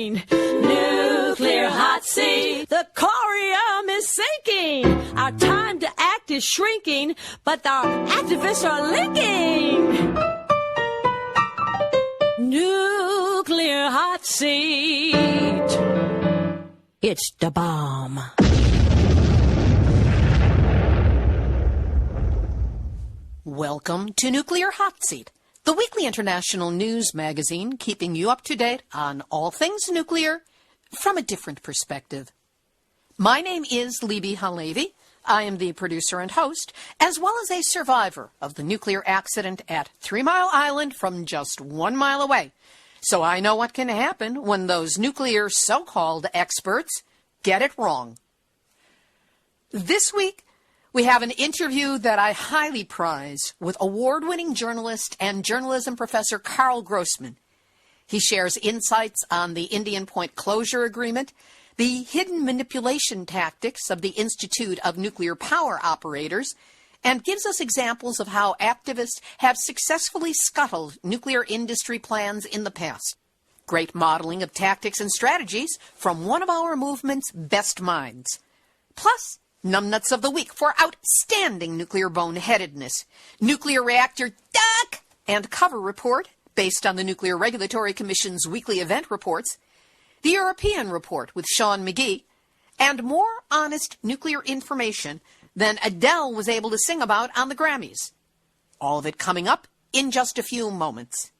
sinking. Nuclear hot seat. The corium is sinking. Our time to act is shrinking, but our activists are linking. Nuclear hot seat. It's the bomb. Welcome to Nuclear Hot Seat, the weekly international news magazine keeping you up to date on all things nuclear from a different perspective. My name is Libby Halevi. I am the producer and host, as well as a survivor of the nuclear accident at 3 Mile Island from just 1 mile away. So I know what can happen when those nuclear so-called experts get it wrong. This week, we have an interview that I highly prize with award-winning journalist and journalism professor Karl Grossman. He shares insights on the Indian Point closure agreement, the hidden manipulation tactics of the Institute of Nuclear Power Operators, and gives us examples of how activists have successfully scuttled nuclear industry plans in the past. Great modeling of tactics and strategies from one of our movement's best minds. Plus, numbnuts of the week for outstanding nuclear boneheadedness, nuclear reactor duck and cover report based on the Nuclear Regulatory Commission's weekly event reports, the European report with Sean McGee, and more honest nuclear information than Adele was able to sing about on the Grammys. All of it coming up in just a few moments.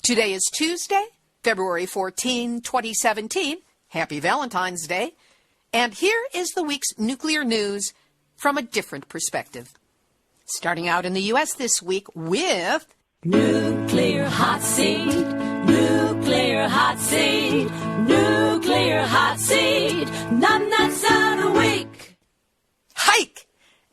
Today is Tuesday, February 14, 2017. Happy Valentine's Day. And here is the week's nuclear news from a different perspective. Starting out in the U.S. this week with Nuclear hot seat. Nuclear hot seat. Nuclear hot seat. Numbnuts of the week. Hike!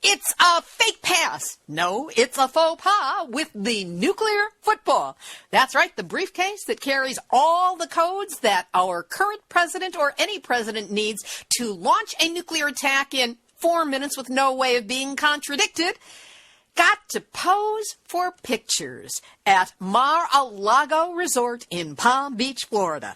It's a fake pass. No, it's a faux pas with the nuclear football. That's right, the briefcase that carries all the codes that our current president or any president needs to launch a nuclear attack in 4 minutes with no way of being contradicted, got to pose for pictures at Mar-a-Lago Resort in Palm Beach, Florida.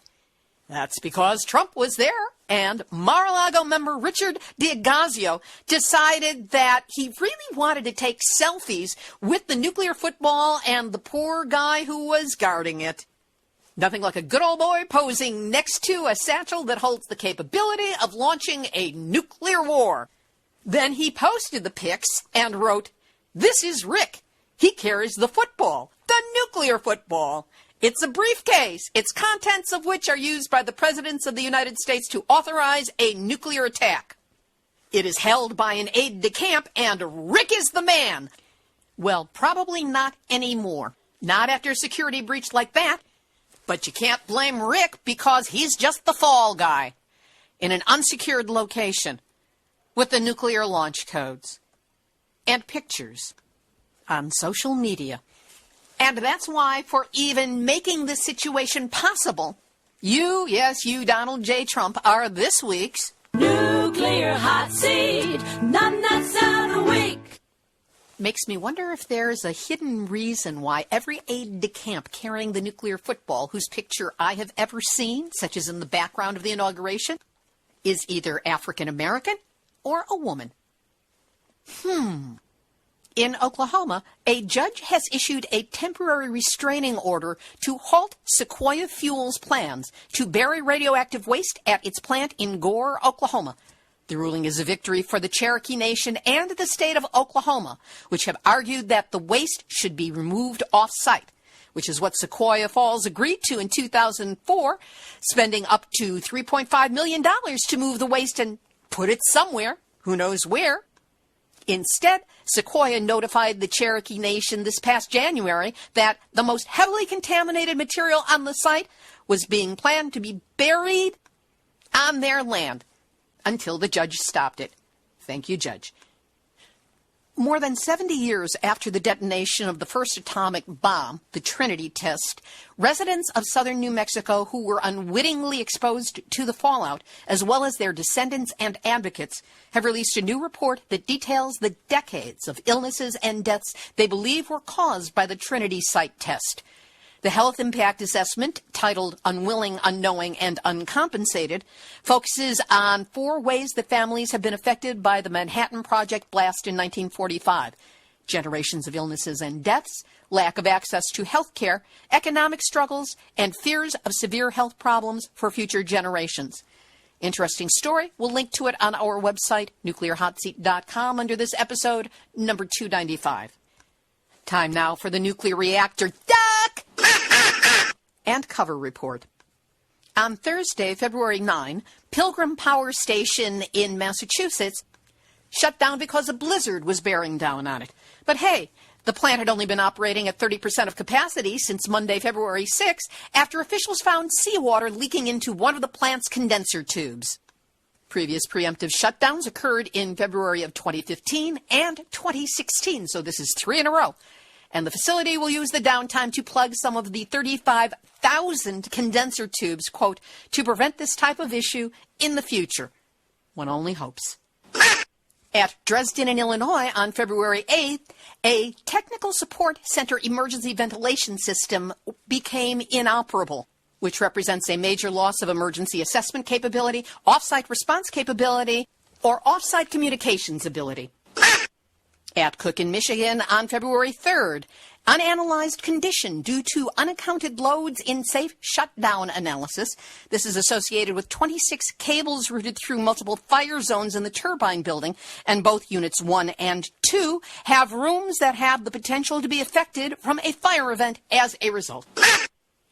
That's because Trump was there, and Mar-a-Lago member Richard D'Agazio decided that he really wanted to take selfies with the nuclear football and the poor guy who was guarding it. Nothing like a good old boy posing next to a satchel that holds the capability of launching a nuclear war. Then he posted the pics and wrote, "This is Rick. He carries the football, the nuclear football. It's a briefcase, its contents of which are used by the presidents of the United States to authorize a nuclear attack. It is held by an aide-de-camp, and Rick is the man." Well, probably not anymore. Not after a security breach like that. But you can't blame Rick because he's just the fall guy in an unsecured location with the nuclear launch codes and pictures on social media. And that's why, for even making this situation possible, you, yes, you, Donald J. Trump, are this week's Nuclear hot seat. Numbnuts of the week. Makes me wonder if there's a hidden reason why every aide-de-camp carrying the nuclear football whose picture I have ever seen, such as in the background of the inauguration, is either African-American or a woman. In Oklahoma, a judge has issued a temporary restraining order to halt Sequoia Fuels' plans to bury radioactive waste at its plant in Gore, Oklahoma. The ruling is a victory for the Cherokee Nation and the state of Oklahoma, which have argued that the waste should be removed off-site, which is what Sequoia Falls agreed to in 2004, spending up to $3.5 million to move the waste and put it somewhere, who knows where. Instead, Sequoia notified the Cherokee Nation this past January that the most heavily contaminated material on the site was being planned to be buried on their land until the judge stopped it. Thank you, Judge. More than 70 years after the detonation of the first atomic bomb, the Trinity test, residents of southern New Mexico who were unwittingly exposed to the fallout, as well as their descendants and advocates, have released a new report that details the decades of illnesses and deaths they believe were caused by the Trinity site test. The health impact assessment, titled Unwilling, Unknowing, and Uncompensated, focuses on 4 ways that families have been affected by the Manhattan Project blast in 1945. Generations of illnesses and deaths, lack of access to health care, economic struggles, and fears of severe health problems for future generations. Interesting story. We'll link to it on our website, nuclearhotseat.com, under this episode, number 295. Time now for the nuclear reactor duck and cover report. On Thursday, February 9, Pilgrim Power Station in Massachusetts shut down because a blizzard was bearing down on it. But hey, the plant had only been operating at 30% of capacity since Monday, February 6, after officials found seawater leaking into one of the plant's condenser tubes. Previous preemptive shutdowns occurred in February of 2015 and 2016, so this is 3 in a row. And the facility will use the downtime to plug some of the 35,000 condenser tubes, quote, to prevent this type of issue in the future. One only hopes. At Dresden in Illinois on February 8th, a technical support center emergency ventilation system became inoperable, which represents a major loss of emergency assessment capability, off-site response capability, or off-site communications ability. At Cook in Michigan on February 3rd, unanalyzed condition due to unaccounted loads in safe shutdown analysis. This is associated with 26 cables routed through multiple fire zones in the turbine building, and both units 1 and 2 have rooms that have the potential to be affected from a fire event as a result.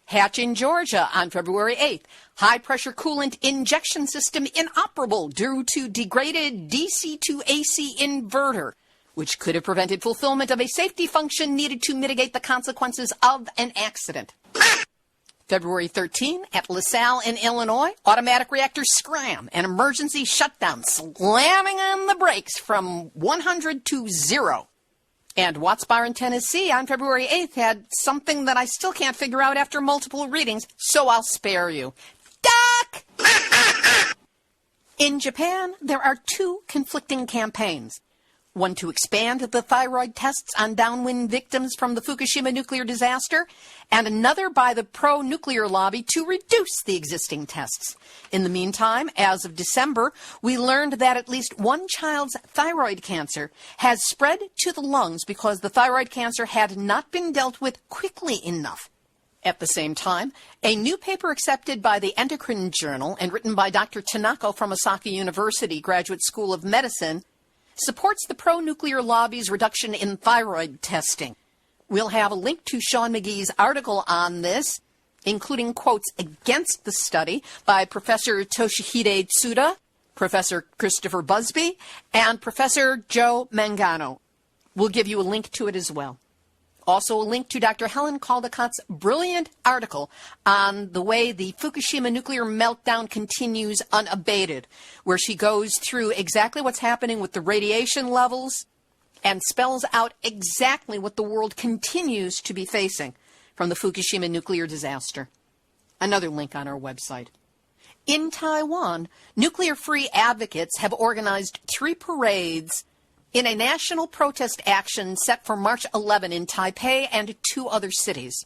Hatch in Georgia on February 8th, high-pressure coolant injection system inoperable due to degraded DC to AC inverter, which could have prevented fulfillment of a safety function needed to mitigate the consequences of an accident. February 13, at LaSalle in Illinois, automatic reactor scram, an emergency shutdown, slamming on the brakes from 100 to 0. And Watts Bar in Tennessee on February 8th had something that I still can't figure out after multiple readings, so I'll spare you. Duck! In Japan, there are 2 conflicting campaigns. One to expand the thyroid tests on downwind victims from the Fukushima nuclear disaster, and another by the pro-nuclear lobby to reduce the existing tests. In the meantime, as of December, we learned that at least one child's thyroid cancer has spread to the lungs because the thyroid cancer had not been dealt with quickly enough. At the same time, a new paper accepted by the Endocrine Journal and written by Dr. Tanaka from Osaka University Graduate School of Medicine supports the pro-nuclear lobby's reduction in thyroid testing. We'll have a link to Sean McGee's article on this, including quotes against the study by Professor Toshihide Tsuda, Professor Christopher Busby, and Professor Joe Mangano. We'll give you a link to it as well. Also a link to Dr. Helen Caldicott's brilliant article on the way the Fukushima nuclear meltdown continues unabated, where she goes through exactly what's happening with the radiation levels and spells out exactly what the world continues to be facing from the Fukushima nuclear disaster. Another link on our website. In Taiwan, nuclear-free advocates have organized 3 parades in a national protest action set for March 11 in Taipei and 2 other cities.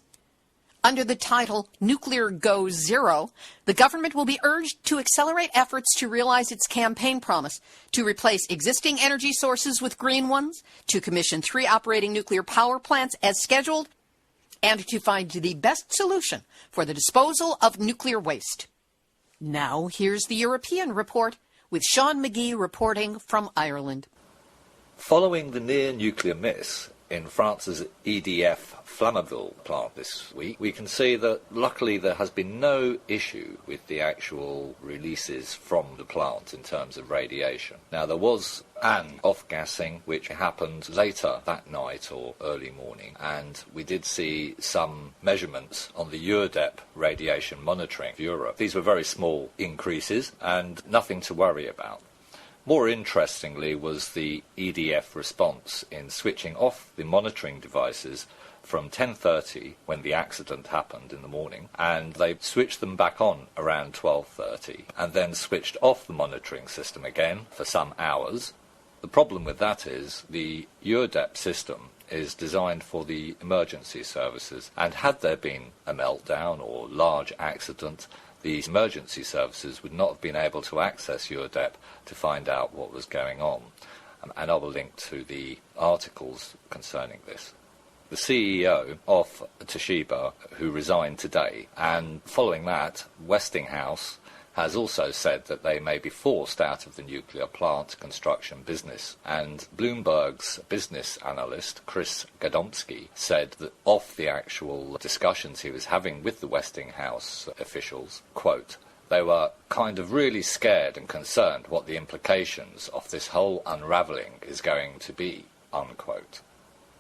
Under the title Nuclear Go Zero, the government will be urged to accelerate efforts to realize its campaign promise to replace existing energy sources with green ones, to commission 3 operating nuclear power plants as scheduled, and to find the best solution for the disposal of nuclear waste. Now here's the European report with Sean McGee reporting from Ireland. Following the near-nuclear miss in France's EDF Flamanville plant this week, we can see that luckily there has been no issue with the actual releases from the plant in terms of radiation. Now, there was an off-gassing which happened later that night or early morning, and we did see some measurements on the EURDEP radiation monitoring for Europe. These were very small increases and nothing to worry about. More interestingly was the EDF response in switching off the monitoring devices from 10:30 when the accident happened in the morning, and they switched them back on around 12:30 and then switched off the monitoring system again for some hours. The problem with that is the EURDEP system is designed for the emergency services, and had there been a meltdown or large accident, the emergency services would not have been able to access UDEP to find out what was going on. And I will link to the articles concerning this. The CEO of Toshiba, who resigned today, and following that, Westinghouse has also said that they may be forced out of the nuclear plant construction business. And Bloomberg's business analyst, Chris Gadomski, said that of the actual discussions he was having with the Westinghouse officials, quote, they were kind of really scared and concerned what the implications of this whole unravelling is going to be, unquote.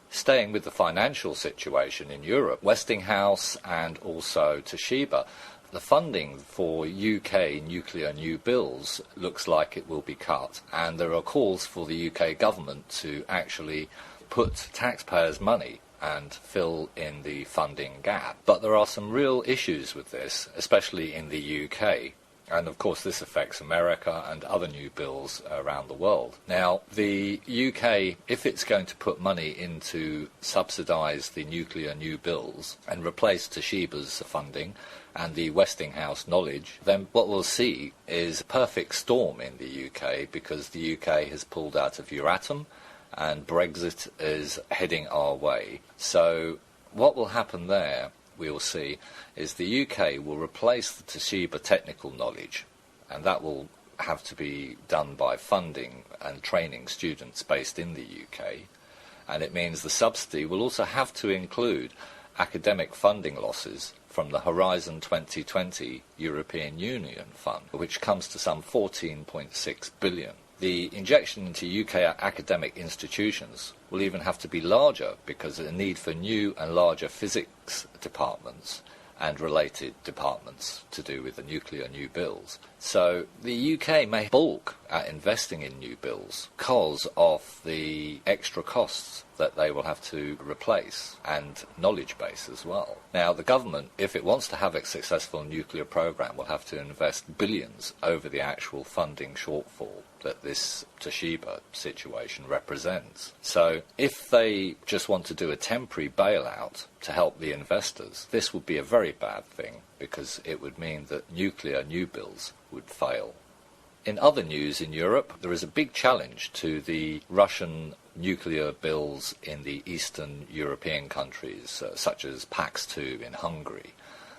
Staying with the financial situation in Europe, Westinghouse and also Toshiba, the funding for UK nuclear new builds looks like it will be cut, and there are calls for the UK government to actually put taxpayers' money and fill in the funding gap. But there are some real issues with this, especially in the UK. And of course this affects America and other new builds around the world. Now, the UK, if it's going to put money into subsidise the nuclear new builds and replace Toshiba's funding and the Westinghouse knowledge, then what we'll see is a perfect storm in the UK, because the UK has pulled out of Euratom and Brexit is heading our way. So what will happen there, we will see, is the UK will replace the Toshiba technical knowledge, and that will have to be done by funding and training students based in the UK. And it means the subsidy will also have to include academic funding losses from the Horizon 2020 European Union Fund, which comes to some 14.6 billion. The injection into UK academic institutions will even have to be larger, because of the need for new and larger physics departments and related departments to do with the nuclear new builds. So the UK may balk at investing in new builds because of the extra costs that they will have to replace, and knowledge base as well. Now, the government, if it wants to have a successful nuclear program, will have to invest billions over the actual funding shortfall that this Toshiba situation represents. So if they just want to do a temporary bailout to help the investors, this would be a very bad thing, because it would mean that nuclear new builds would fail. In other news in Europe, there is a big challenge to the Russian nuclear bills in the Eastern European countries, such as PAX-2 in Hungary.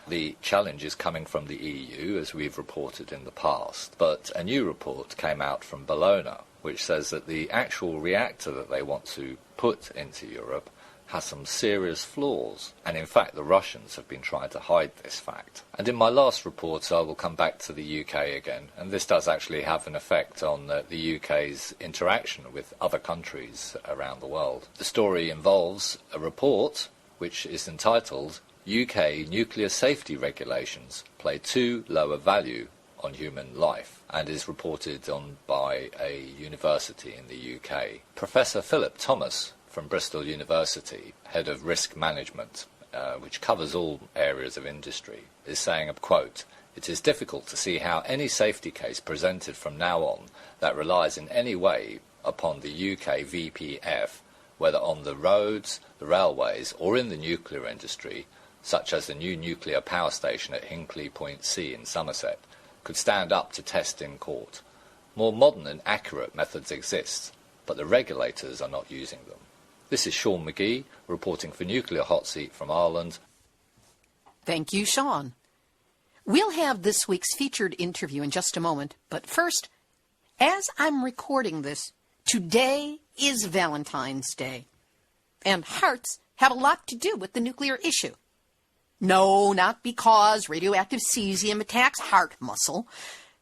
The challenge is coming from the EU, as we've reported in the past, but a new report came out from Bologna, which says that the actual reactor that they want to put into Europe has some serious flaws, and in fact the Russians have been trying to hide this fact. And in my last report I will come back to the UK again, and this does actually have an effect on the UK's interaction with other countries around the world. The story involves a report which is entitled UK Nuclear Safety Regulations Play Too Low a Value on Human Life, and is reported on by a university in the UK. Professor Philip Thomas from Bristol University, head of risk management, which covers all areas of industry, is saying, quote, "It is difficult to see how any safety case presented from now on that relies in any way upon the UK VPF, whether on the roads, the railways, or in the nuclear industry, such as the new nuclear power station at Hinkley Point C in Somerset, could stand up to test in court. More modern and accurate methods exist, but the regulators are not using them." This is Sean McGee, reporting for Nuclear Hotseat from Ireland. Thank you, Sean. We'll have this week's featured interview in just a moment, but first, as I'm recording this, today is Valentine's Day, and hearts have a lot to do with the nuclear issue. No, not because radioactive cesium attacks heart muscle.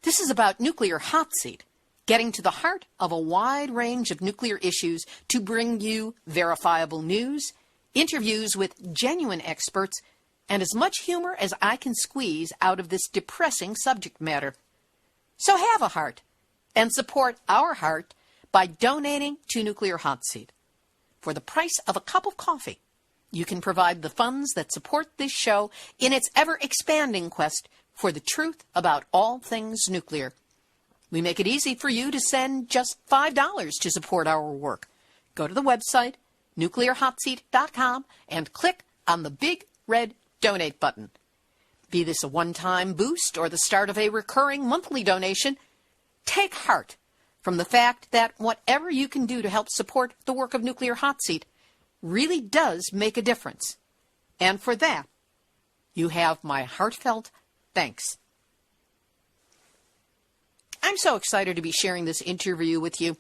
This is about Nuclear Hotseat, getting to the heart of a wide range of nuclear issues to bring you verifiable news, interviews with genuine experts, and as much humor as I can squeeze out of this depressing subject matter. So have a heart, and support our heart by donating to Nuclear Hotseat. For the price of a cup of coffee, you can provide the funds that support this show in its ever-expanding quest for the truth about all things nuclear. We make it easy for you to send just $5 to support our work. Go to the website, nuclearhotseat.com and click on the big red donate button. Be this a one-time boost or the start of a recurring monthly donation, take heart from the fact that whatever you can do to help support the work of Nuclear Hot Seat really does make a difference. And for that, you have my heartfelt thanks. I'm so excited to be sharing this interview with you.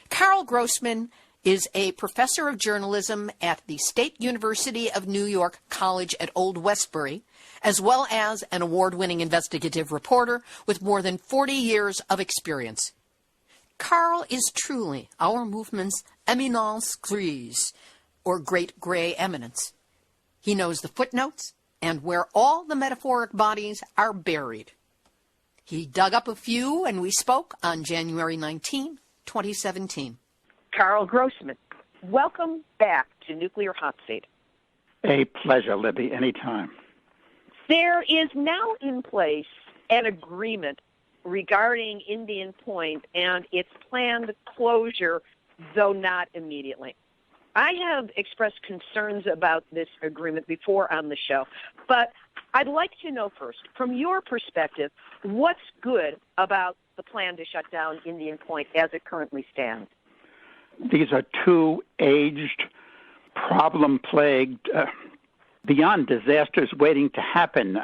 Karl Grossman is a professor of journalism at the State University of New York College at Old Westbury, as well as an award-winning investigative reporter with more than 40 years of experience. Karl is truly our movement's éminence grise, or great gray eminence. He knows the footnotes and where all the metaphoric bodies are buried. He dug up a few, and we spoke on January 19, 2017. Karl Grossman, welcome back to Nuclear Hot Seat. A pleasure, Libby, anytime. There is now in place an agreement regarding Indian Point and its planned closure, though not immediately. I have expressed concerns about this agreement before on the show, but I'd like to know first, from your perspective, what's good about the plan to shut down Indian Point as it currently stands? These are two aged, problem-plagued, beyond disasters waiting to happen.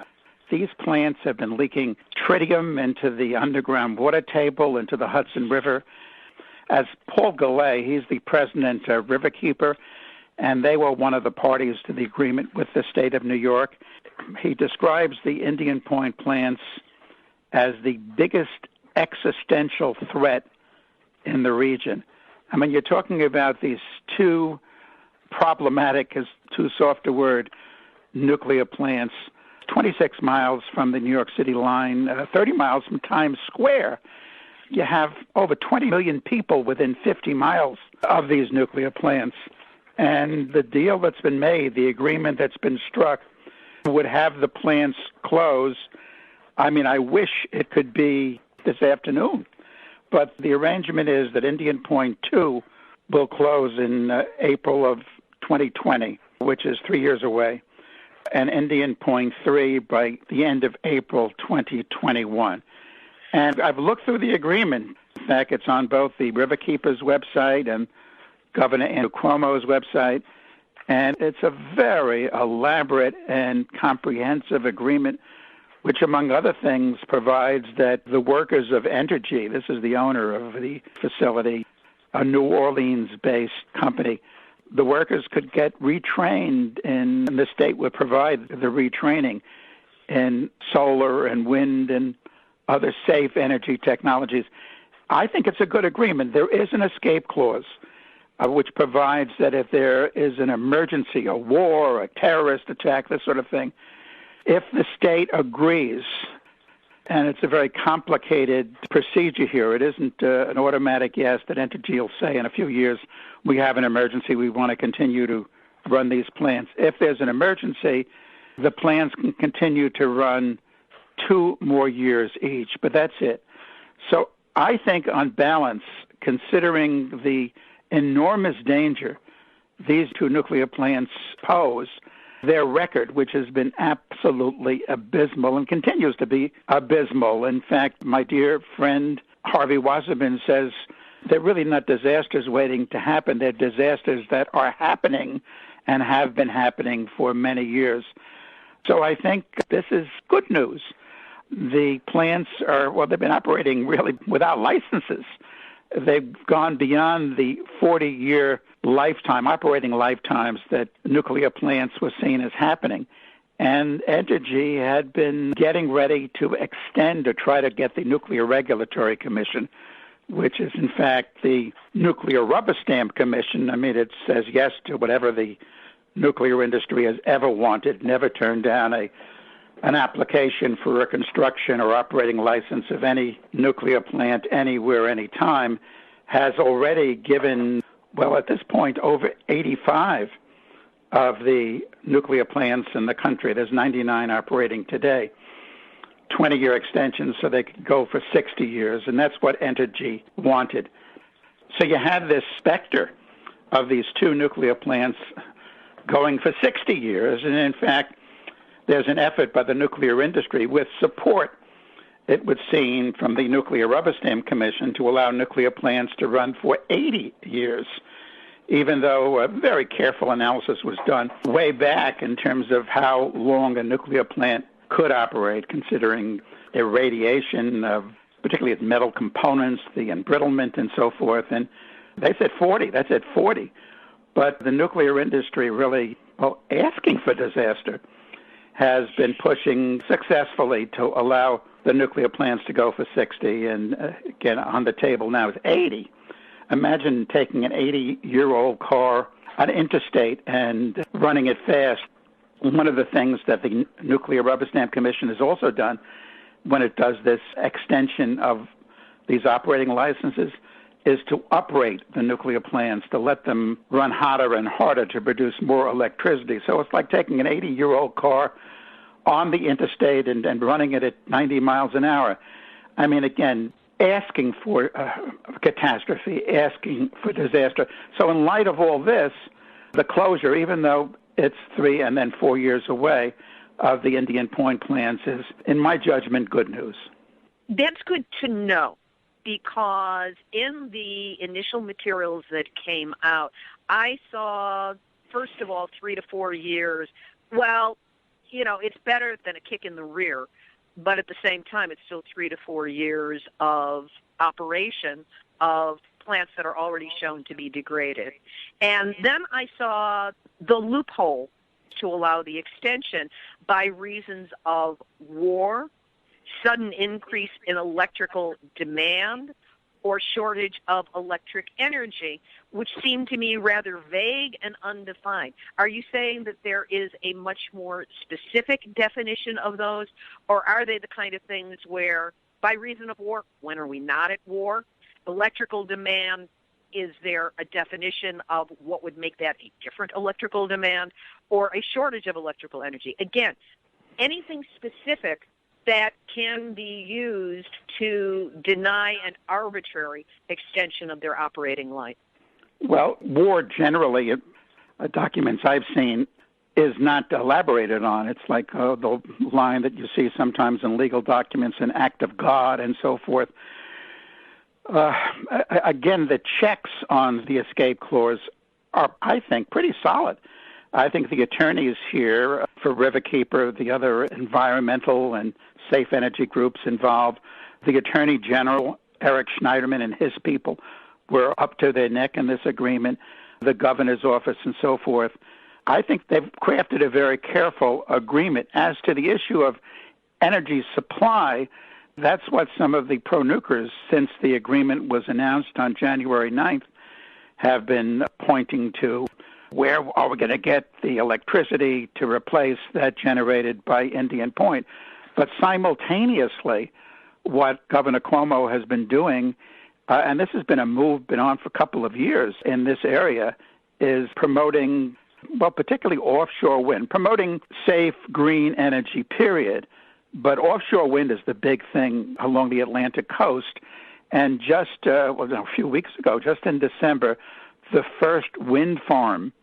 These plants have been leaking tritium into the underground water table, into the Hudson River. As Paul Goulet, he's the president of Riverkeeper, and they were one of the parties to the agreement with the state of New York. He describes the Indian Point plants as the biggest existential threat in the region. I mean, you're talking about these two problematic, is too soft a word, nuclear plants, 26 miles from the New York City line, 30 miles from Times Square. You have over 20 million people within 50 miles of these nuclear plants. And the deal that's been made, the agreement that's been struck, would have the plants close. I mean, I wish it could be this afternoon. But the arrangement is that Indian Point 2 will close in April of 2020, which is 3 years away, and Indian Point 3 by the end of April 2021. And I've looked through the agreement. In fact, it's on both the Riverkeeper's website and Governor Andrew Cuomo's website. And it's a very elaborate and comprehensive agreement, which, among other things, provides that the workers of Entergy, this is the owner of the facility, a New Orleans-based company, the workers could get retrained, and the state would provide the retraining in solar and wind and other safe energy technologies. I think it's a good agreement. There is an escape clause, which provides that if there is an emergency, a war, a terrorist attack, this sort of thing, if the state agrees, and it's a very complicated procedure here, it isn't an automatic yes that Entergy will say in a few years, we have an emergency, we want to continue to run these plants. If there's an emergency, the plants can continue to run 2 more years each, but that's it. So I think on balance, considering the enormous danger these 2 nuclear plants pose, their record, which has been absolutely abysmal and continues to be abysmal. In fact, my dear friend Harvey Wasserman says they're really not disasters waiting to happen. They're disasters that are happening and have been happening for many years. So I think this is good news. The plants they've been operating really without licenses. They've gone beyond the 40-year operating lifetimes that nuclear plants were seen as happening. And Entergy had been getting ready to extend or try to get the Nuclear Regulatory Commission, which is in fact the Nuclear Rubber Stamp Commission. I mean, it says yes to whatever the nuclear industry has ever wanted, never turned down an application for a construction or operating license of any nuclear plant anywhere, anytime, has already given, well, at this point, over 85 of the nuclear plants in the country. There's 99 operating today. 20-year extensions so they could go for 60 years, and that's what Entergy wanted. So you have this specter of these two nuclear plants going for 60 years. And in fact, there's an effort by the nuclear industry with support, it would seem, from the Nuclear Rubber Stamp Commission to allow nuclear plants to run for 80 years, even though a very careful analysis was done way back in terms of how long a nuclear plant could operate, considering irradiation of particularly its metal components, the embrittlement and so forth. And they said 40. That's at 40. But the nuclear industry really, asking for disaster, has been pushing successfully to allow the nuclear plants to go for 60. And again, on the table now is 80. Imagine taking an 80-year-old car on interstate and running it fast. One of the things that the Nuclear Rubber Stamp Commission has also done when it does this extension of these operating licenses is to uprate the nuclear plants, to let them run hotter and harder to produce more electricity. So it's like taking an 80-year-old car on the interstate and running it at 90 miles an hour. I mean, again, asking for catastrophe, asking for disaster. So in light of all this, the closure, even though it's 3 and then 4 years away, of the Indian Point plants is, in my judgment, good news. That's good to know, because in the initial materials that came out, I saw, first of all, 3 to 4 years. Well, you know, it's better than a kick in the rear, but at the same time, it's still 3 to 4 years of operation of plants that are already shown to be degraded. And then I saw the loophole to allow the extension by reasons of war, sudden increase in electrical demand, or shortage of electric energy, which seemed to me rather vague and undefined. Are you saying that there is a much more specific definition of those, or are they the kind of things where, by reason of war, when are we not at war? Electrical demand, is there a definition of what would make that a different electrical demand, or a shortage of electrical energy? Again, anything specific that can be used to deny an arbitrary extension of their operating life. Well, war generally, documents I've seen, is not elaborated on. It's like the line that you see sometimes in legal documents, an act of God and so forth. Again, the checks on the escape clause are, I think, pretty solid. I think the attorneys here for Riverkeeper, the other environmental and safe energy groups involved, the Attorney General, Eric Schneiderman, and his people were up to their neck in this agreement, the governor's office and so forth. I think they've crafted a very careful agreement. As to the issue of energy supply, that's what some of the pro-nukers, since the agreement was announced on January 9th, have been pointing to. Where are we going to get the electricity to replace that generated by Indian Point? But simultaneously, what Governor Cuomo has been doing, and this has been a move been on for a couple of years in this area, is promoting, well, particularly offshore wind, promoting safe, green energy, period. But offshore wind is the big thing along the Atlantic coast. And just a few weeks ago, just in December, the first wind farm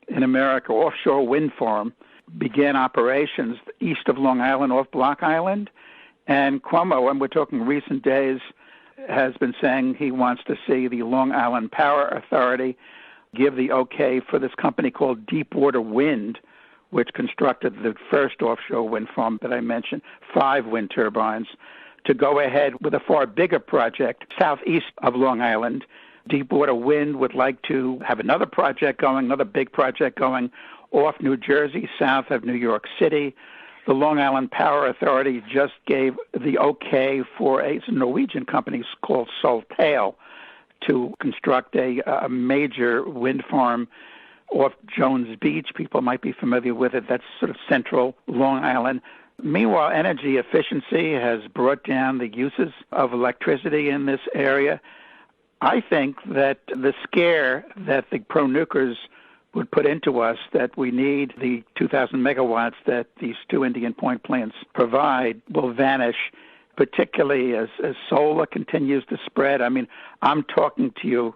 in America, offshore wind farm, began operations east of Long Island off Block Island. And Cuomo, and we're talking recent days, has been saying he wants to see the Long Island Power Authority give the okay for this company called Deepwater Wind, which constructed the first offshore wind farm that I mentioned, 5 wind turbines, to go ahead with a far bigger project southeast of Long Island. Deepwater Wind would like to have another project going, another big project going off New Jersey, south of New York City. The Long Island Power Authority just gave the okay for a Norwegian company called Soltail to construct a major wind farm off Jones Beach. People might be familiar with it. That's sort of central Long Island. Meanwhile, energy efficiency has brought down the uses of electricity in this area. I think that the scare that the pro-nukers would put into us, that we need the 2,000 megawatts that these 2 Indian Point plants provide, will vanish, particularly as solar continues to spread. I mean, I'm talking to you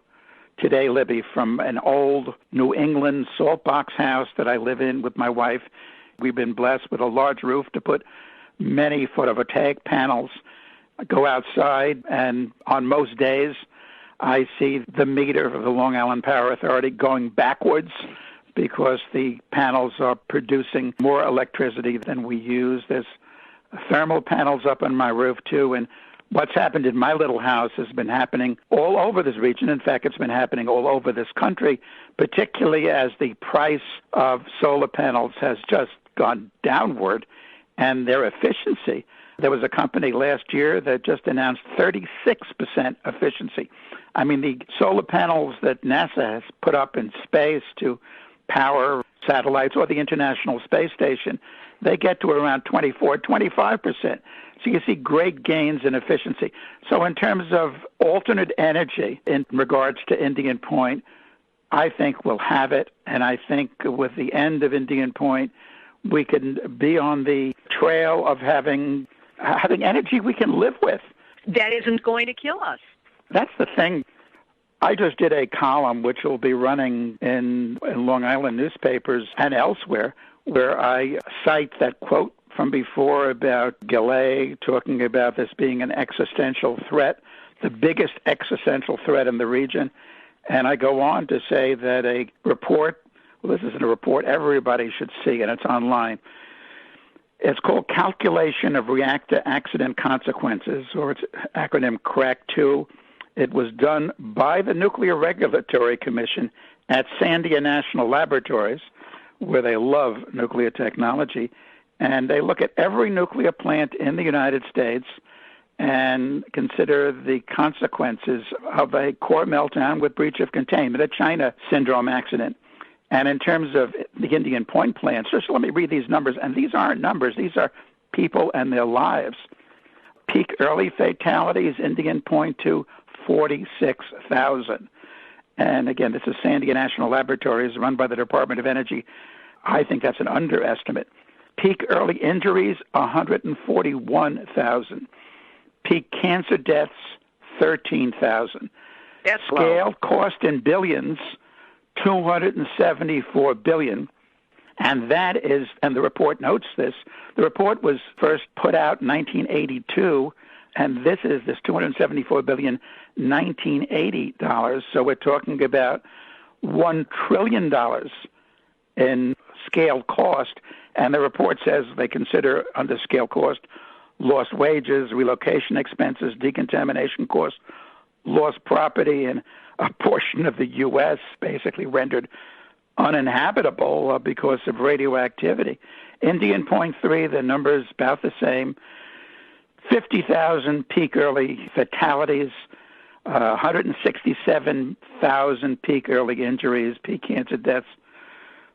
today, Libby, from an old New England salt box house that I live in with my wife. We've been blessed with a large roof to put many photovoltaic panels. I go outside, and on most days, I see the meter of the Long Island Power Authority going backwards because the panels are producing more electricity than we use. There's thermal panels up on my roof, too, and what's happened in my little house has been happening all over this region. In fact, it's been happening all over this country, particularly as the price of solar panels has just gone downward and their efficiency. There was a company last year that just announced 36% efficiency. I mean, the solar panels that NASA has put up in space to power satellites or the International Space Station, they get to around 24, 25%. So you see great gains in efficiency. So in terms of alternate energy in regards to Indian Point, I think we'll have it. And I think with the end of Indian Point, we can be on the trail of having energy we can live with. That isn't going to kill us. That's the thing. I just did a column which will be running in Long Island newspapers and elsewhere where I cite that quote from before about Gillet talking about this being an existential threat, the biggest existential threat in the region. And I go on to say that a report, well, this isn't a report everybody should see, and it's online. It's called Calculation of Reactor Accident Consequences, or its acronym CRAC-2. It was done by the Nuclear Regulatory Commission at Sandia National Laboratories, where they love nuclear technology, and they look at every nuclear plant in the United States and consider the consequences of a core meltdown with breach of containment, a China syndrome accident. And in terms of the Indian Point plants, just let me read these numbers, and these aren't numbers, these are people and their lives. Peak early fatalities, Indian Point 2, 46,000. And again, this is Sandia National Laboratories run by the Department of Energy. I think that's an underestimate. Peak early injuries, 141,000. Peak cancer deaths, 13,000. That's Scale low. cost in billions, 274 billion. And that is, and the report notes this, the report was first put out in 1982, and this 274 billion, 1980 dollars. So we're talking about $1 trillion in scale cost. And the report says they consider under scale cost lost wages, relocation expenses, decontamination costs, lost property, and a portion of the U.S. basically rendered uninhabitable because of radioactivity. Indian Point 3, the number's about the same. 50,000 peak early fatalities, 167,000 peak early injuries, peak cancer deaths,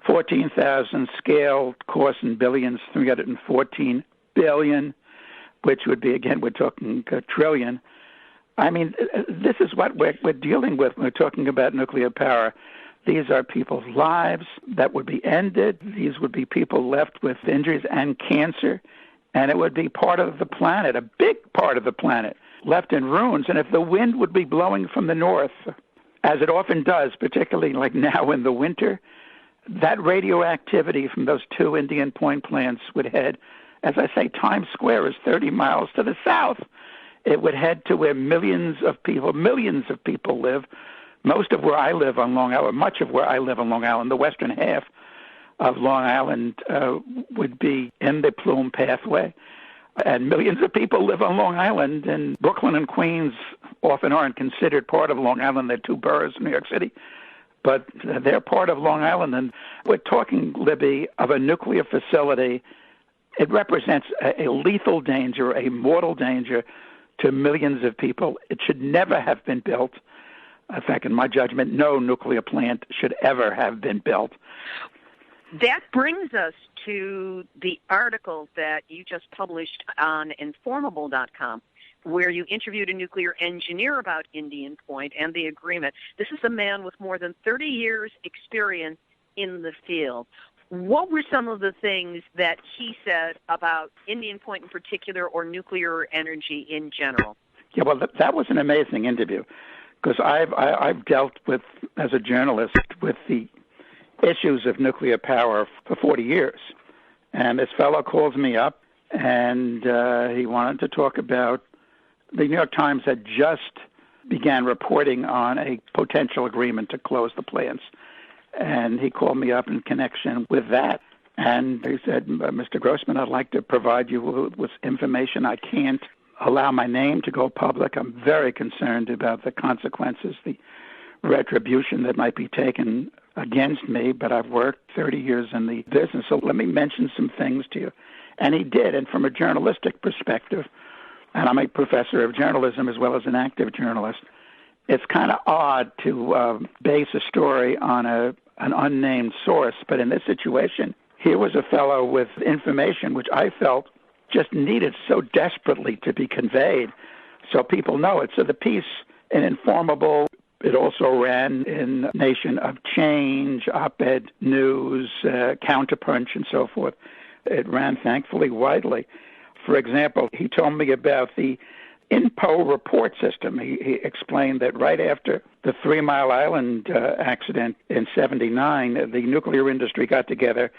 14,000 scale costs in billions, 314 billion, which would be, again, we're talking a trillion. I mean, this is what we're dealing with when we're talking about nuclear power. These are people's lives that would be ended. These would be people left with injuries and cancer, and it would be part of the planet, a big part of the planet, left in ruins. And if the wind would be blowing from the north, as it often does, particularly like now in the winter, that radioactivity from those two Indian Point plants would head, as I say, Times Square is 30 miles to the south. It would head to where millions of people live, most of where I live on Long Island, much of where I live on Long Island, the western half of Long Island would be in the plume pathway. And millions of people live on Long Island, and Brooklyn and Queens often aren't considered part of Long Island. They're two boroughs in New York City. But they're part of Long Island, and we're talking, Libby, of a nuclear facility. It represents a lethal danger, a mortal danger to millions of people. It should never have been built. In fact, in my judgment, no nuclear plant should ever have been built. That brings us to the article that you just published on Informable.com, where you interviewed a nuclear engineer about Indian Point and the agreement. This is a man with more than 30 years' experience in the field. What were some of the things that he said about Indian Point in particular, or nuclear energy in general? Yeah, well, that was an amazing interview, because I've dealt with, as a journalist, with the issues of nuclear power for 40 years. And this fellow calls me up, and he wanted to talk about the New York Times had just began reporting on a potential agreement to close the plants. And he called me up in connection with that. And he said, Mr. Grossman, I'd like to provide you with information. I can't allow my name to go public. I'm very concerned about the consequences, the retribution that might be taken against me, but I've worked 30 years in the business, so let me mention some things to you. And he did, and from a journalistic perspective, and I'm a professor of journalism as well as an active journalist, it's kind of odd to base a story on an unnamed source, but in this situation, here was a fellow with information which I felt just needed so desperately to be conveyed so people know it. So the piece in Informable, it also ran in Nation of Change, Op-Ed News, Counterpunch, and so forth. It ran, thankfully, widely. For example, he told me about the INPO report system. He explained that right after the 3 Mile Island accident in 1979, the nuclear industry got together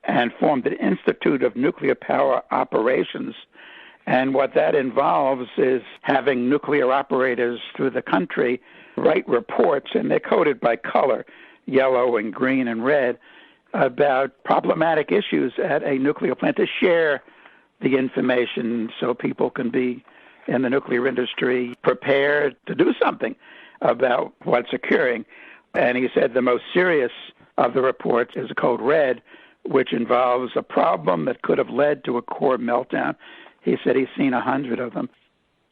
and formed an Institute of Nuclear Power Operations. And what that involves is having nuclear operators through the country write reports, and they're coded by color, yellow and green and red, about problematic issues at a nuclear plant to share the information so people can be in the nuclear industry prepared to do something about what's occurring. And he said the most serious of the reports is code red, which involves a problem that could have led to a core meltdown. He said he's seen 100 of them.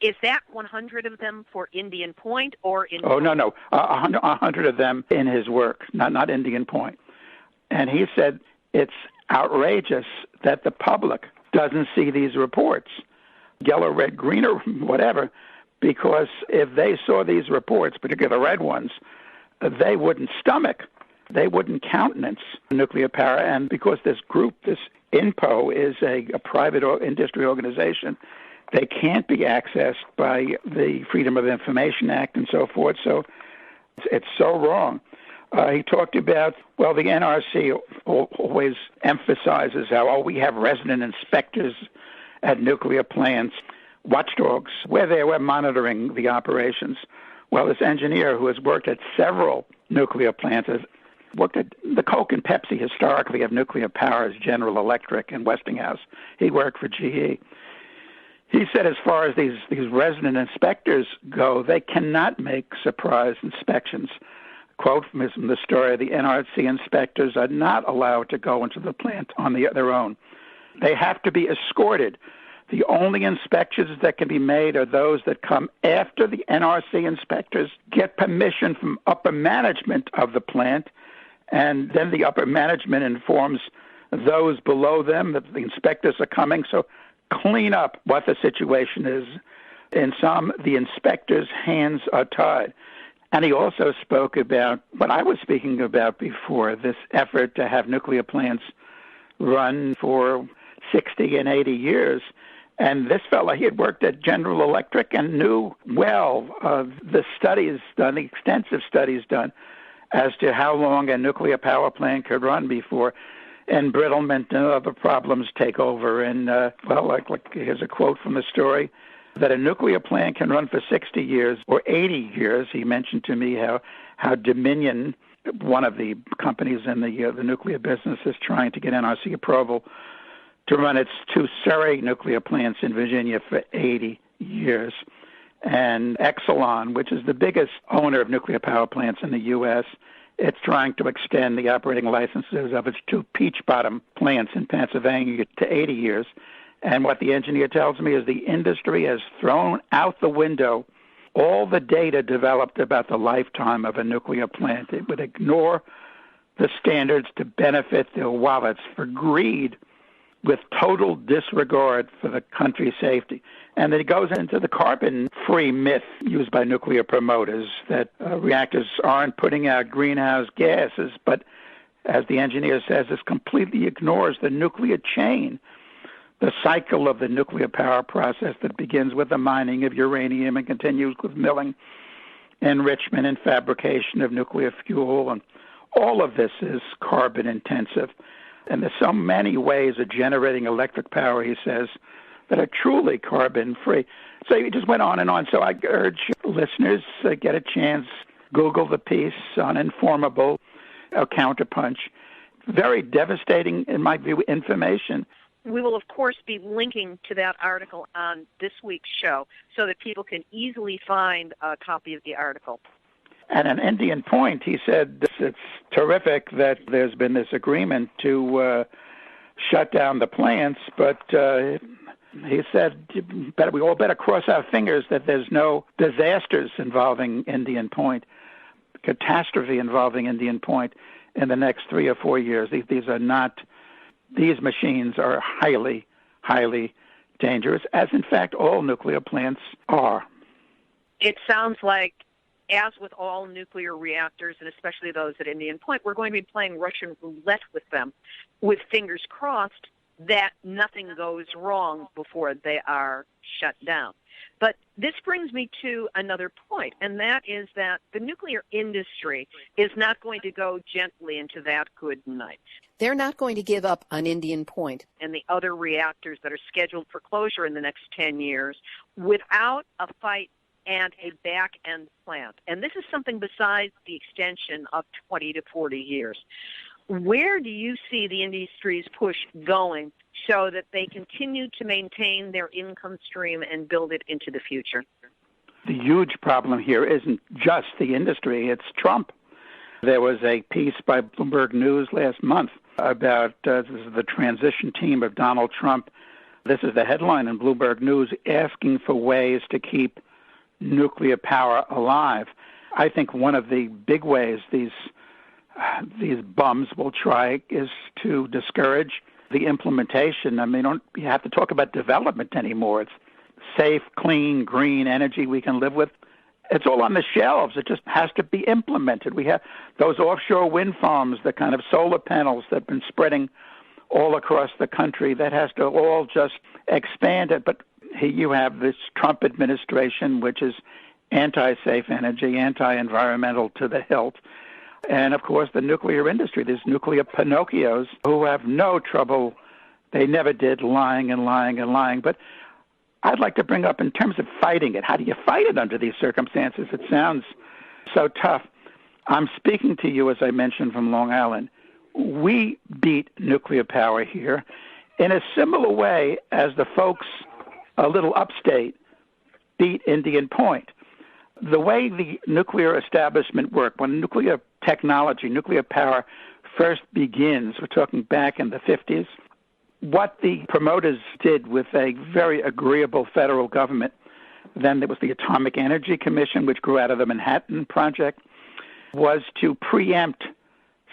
Is that 100 of them for Indian Point or in? Oh, no. 100 of them in his work, not Indian Point. And he said it's outrageous that the public doesn't see these reports, yellow, red, green, or whatever, because if they saw these reports, particularly the red ones, they wouldn't stomach, they wouldn't countenance nuclear power. And because this group, this INPO, is a private industry organization, they can't be accessed by the Freedom of Information Act and so forth. So it's so wrong. He talked about, well, the NRC always emphasizes how, we have resident inspectors at nuclear plants, watchdogs, we're monitoring the operations. Well, this engineer who has worked at several nuclear plants, has worked at the Coke and Pepsi historically of nuclear power as General Electric and Westinghouse. He worked for GE. He said as far as these resident inspectors go, they cannot make surprise inspections. Quote from the story, the NRC inspectors are not allowed to go into the plant on their own. They have to be escorted. The only inspections that can be made are those that come after the NRC inspectors get permission from upper management of the plant, and then the upper management informs those below them that the inspectors are coming. So clean up what the situation is. In some, the inspectors' hands are tied. And he also spoke about what I was speaking about before, this effort to have nuclear plants run for 60 and 80 years. And this fellow, he had worked at General Electric and knew well the studies done, the extensive studies done as to how long a nuclear power plant could run before embrittlement and other problems take over. And, here's a quote from the story, that a nuclear plant can run for 60 years or 80 years. He mentioned to me how Dominion, one of the companies in the nuclear business, is trying to get NRC approval to run its 2 Surrey nuclear plants in Virginia for 80 years. And Exelon, which is the biggest owner of nuclear power plants in the U.S., it's trying to extend the operating licenses of its 2 Peach Bottom plants in Pennsylvania to 80 years. And what the engineer tells me is the industry has thrown out the window all the data developed about the lifetime of a nuclear plant. It would ignore the standards to benefit their wallets for greed with total disregard for the country's safety. And it goes into the carbon-free myth used by nuclear promoters that reactors aren't putting out greenhouse gases, but as the engineer says, this completely ignores the nuclear chain, the cycle of the nuclear power process that begins with the mining of uranium and continues with milling enrichment and fabrication of nuclear fuel, and all of this is carbon intensive. And there's so many ways of generating electric power, he says, that are truly carbon free. So he just went on and on. So I urge listeners, get a chance, Google the piece on Informable, Counterpunch. Very devastating, in my view, information. We will, of course, be linking to that article on this week's show so that people can easily find a copy of the article. And at Indian Point, he said it's terrific that there's been this agreement to shut down the plants, but he said we all better cross our fingers that there's no disasters involving Indian Point, catastrophe involving Indian Point in the next 3 or 4 years. These machines are highly, highly dangerous, as in fact all nuclear plants are. It sounds like, as with all nuclear reactors, and especially those at Indian Point, we're going to be playing Russian roulette with them, with fingers crossed that nothing goes wrong before they are shut down. But this brings me to another point, and that is that the nuclear industry is not going to go gently into that good night. They're not going to give up on Indian Point. And the other reactors that are scheduled for closure in the next 10 years without a fight and a back-end plant. And this is something besides the extension of 20 to 40 years. Where do you see the industry's push going so that they continue to maintain their income stream and build it into the future? The huge problem here isn't just the industry, it's Trump. There was a piece by Bloomberg News last month about the transition team of Donald Trump. This is the headline in Bloomberg News, asking for ways to keep nuclear power alive. I think one of the big ways these bums will try is to discourage the implementation. I mean, you have to talk about development anymore. It's safe, clean, green energy we can live with. It's all on the shelves. It just has to be implemented. We have those offshore wind farms, the kind of solar panels that have been spreading all across the country. That has to all just expand it. But here you have this Trump administration, which is anti-safe energy, anti-environmental to the hilt. And, of course, the nuclear industry, these nuclear Pinocchios who have no trouble, they never did, lying and lying and lying. But I'd like to bring up in terms of fighting it. How do you fight it under these circumstances? It sounds so tough. I'm speaking to you, as I mentioned, from Long Island. We beat nuclear power here in a similar way as the folks a little upstate beat Indian Point. The way the nuclear establishment worked, when nuclear technology, nuclear power first begins, we're talking back in the 50s, what the promoters did with a very agreeable federal government, then there was the Atomic Energy Commission, which grew out of the Manhattan Project, was to preempt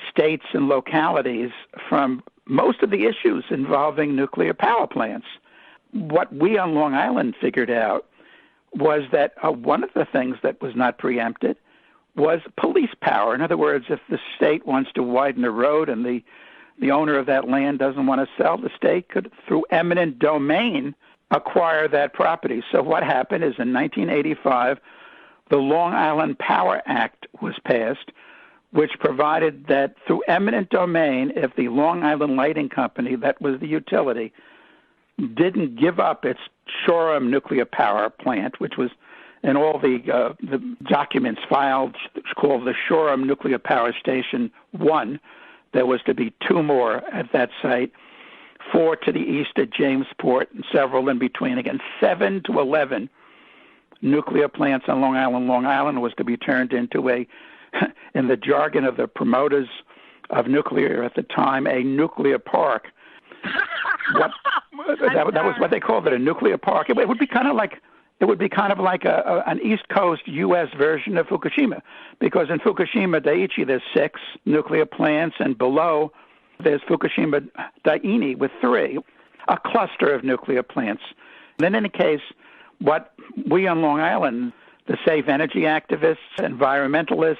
states and localities from most of the issues involving nuclear power plants. What we on Long Island figured out was that one of the things that was not preempted was police power. In other words, if the state wants to widen a road and the owner of that land doesn't want to sell, the state could, through eminent domain, acquire that property. So what happened is in 1985, the Long Island Power Act was passed, which provided that through eminent domain, if the Long Island Lighting Company, that was the utility, didn't give up its Shoreham nuclear power plant, which was in all the documents filed called the Shoreham Nuclear Power Station 1. There was to be 2 more at that site, 4 to the east at Jamesport, and several in between. Again, 7 to 11 nuclear plants on Long Island. Long Island was to be turned into in the jargon of the promoters of nuclear at the time, a nuclear park. That was what they called it, a nuclear park. It would be kind of like an East Coast U.S. version of Fukushima, because in Fukushima Daiichi there's 6 nuclear plants, and below there's Fukushima Daini with 3, a cluster of nuclear plants. And in any case, what we on Long Island, the safe energy activists, environmentalists,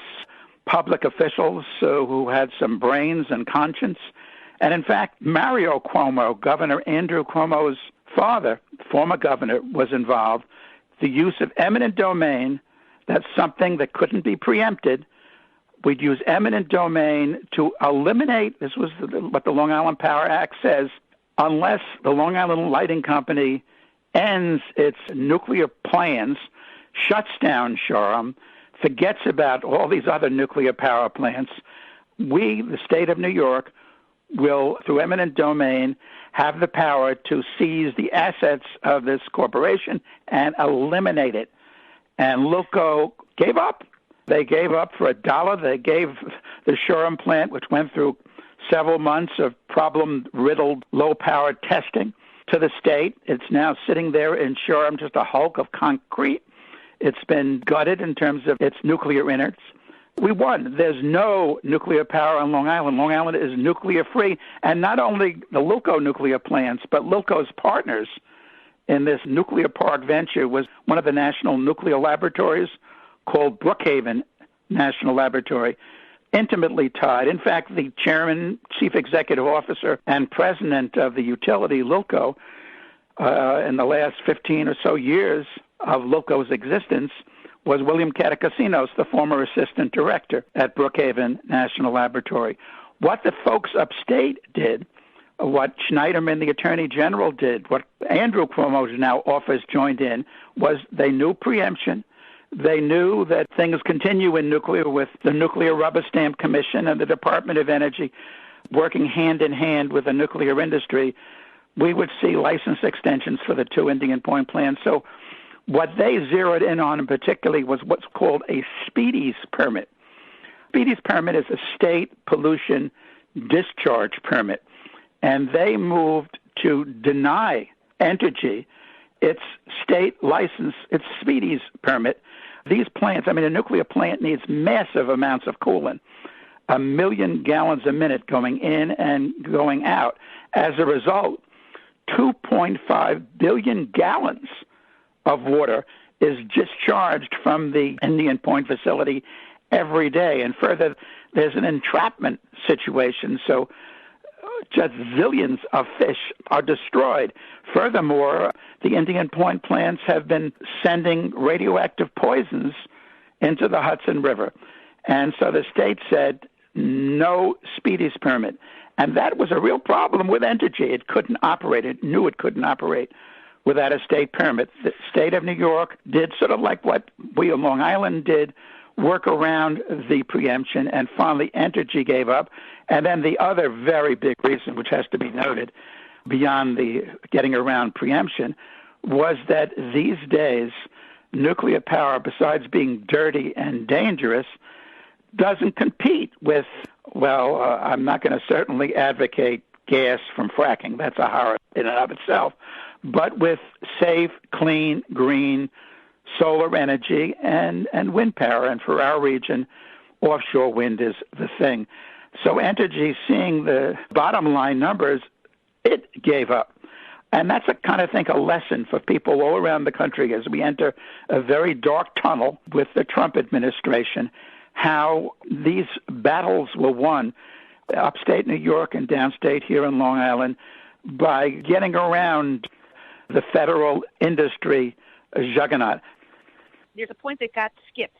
public officials who had some brains and conscience, and in fact, Mario Cuomo, Governor Andrew Cuomo's father, former governor, was involved. The use of eminent domain that something that couldn't be preempted, we'd use eminent domain to eliminate, this was what the Long Island Power Act says, unless the Long Island Lighting Company ends its nuclear plans, shuts down Shoreham, forgets about all these other nuclear power plants, we, the state of New York, will, through eminent domain, have the power to seize the assets of this corporation and eliminate it. And Lilco gave up. They gave up for $1. They gave the Shoreham plant, which went through several months of problem-riddled low-power testing, to the state. It's now sitting there in Shoreham, just a hulk of concrete. It's been gutted in terms of its nuclear innards. We won. There's no nuclear power on Long Island. Long Island is nuclear-free. And not only the Lilco nuclear plants, but Lilco's partners in this nuclear park venture was one of the national nuclear laboratories called Brookhaven National Laboratory, intimately tied. In fact, the chairman, chief executive officer, and president of the utility, Lilco, in the last 15 or so years of Lilco's existence, was William Catacasinos, the former assistant director at Brookhaven National Laboratory. What the folks upstate did, what Schneiderman, the attorney general, did, what Andrew Cuomo's now office joined in, was they knew preemption. They knew that things continue in nuclear with the Nuclear Rubber Stamp Commission and the Department of Energy working hand in hand with the nuclear industry. We would see license extensions for the two Indian Point plants. So what they zeroed in on particularly was what's called a Speedies permit. Speedies permit is a state pollution discharge permit, and they moved to deny Entergy its state license, its Speedies permit. These plants, a nuclear plant needs massive amounts of coolant, 1 million gallons a minute going in and going out. As a result, 2.5 billion gallons of water is discharged from the Indian Point facility every day. And further, there's an entrapment situation, so just zillions of fish are destroyed. Furthermore, the Indian Point plants have been sending radioactive poisons into the Hudson River. And so the state said, no Speedies permit. And that was a real problem with Entergy. It couldn't operate. It knew it couldn't operate without a state permit. The state of New York did sort of like what we in Long Island did, work around the preemption, and finally Entergy gave up. And then the other very big reason, which has to be noted beyond the getting around preemption, was that these days nuclear power, besides being dirty and dangerous, doesn't compete with, I'm not going to certainly advocate gas from fracking. That's a horror in and of itself. But with safe, clean, green solar energy and wind power. And for our region, offshore wind is the thing. So Entergy, seeing the bottom line numbers, it gave up. And that's a lesson for people all around the country as we enter a very dark tunnel with the Trump administration, how these battles were won upstate New York and downstate here in Long Island by getting around the federal industry juggernaut. There's a point that got skipped.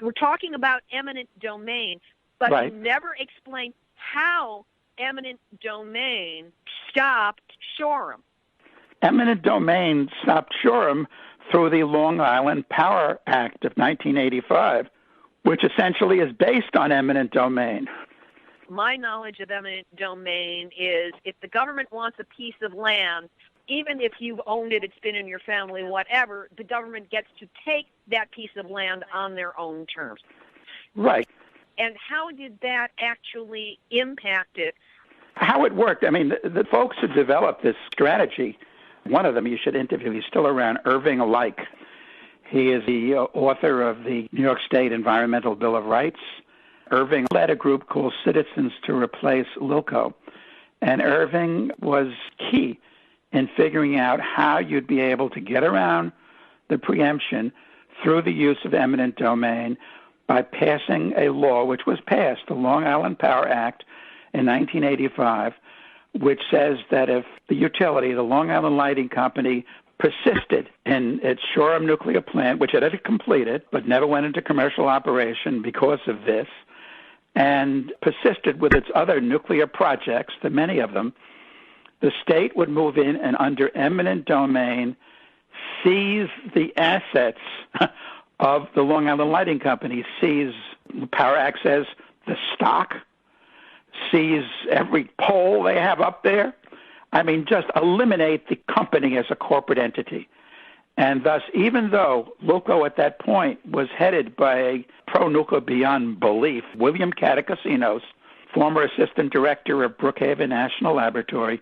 We're talking about eminent domain, but right. You never explained how eminent domain stopped Shoreham. Eminent domain stopped Shoreham through the Long Island Power Act of 1985, which essentially is based on eminent domain. My knowledge of eminent domain is if the government wants a piece of land, even if you've owned it, it's been in your family, whatever, the government gets to take that piece of land on their own terms. Right. And how did that actually impact it? How it worked, the folks who developed this strategy, one of them you should interview, he's still around, Irving Alike. He is the author of the New York State Environmental Bill of Rights. Irving led a group called Citizens to Replace Lilco. And Irving was key in figuring out how you'd be able to get around the preemption through the use of eminent domain by passing a law which was passed, the Long Island Power Act in 1985, which says that if the utility, the Long Island Lighting Company, persisted in its Shoreham nuclear plant, which it had completed but never went into commercial operation because of this, and persisted with its other nuclear projects, the many of them, the state would move in and under eminent domain seize the assets of the Long Island Lighting Company, seize power access, the stock, seize every pole they have up there. I mean, just eliminate the company as a corporate entity. And thus, even though LULCO at that point was headed by a pro-nuclear beyond belief, William Catacasinos, former assistant director of Brookhaven National Laboratory,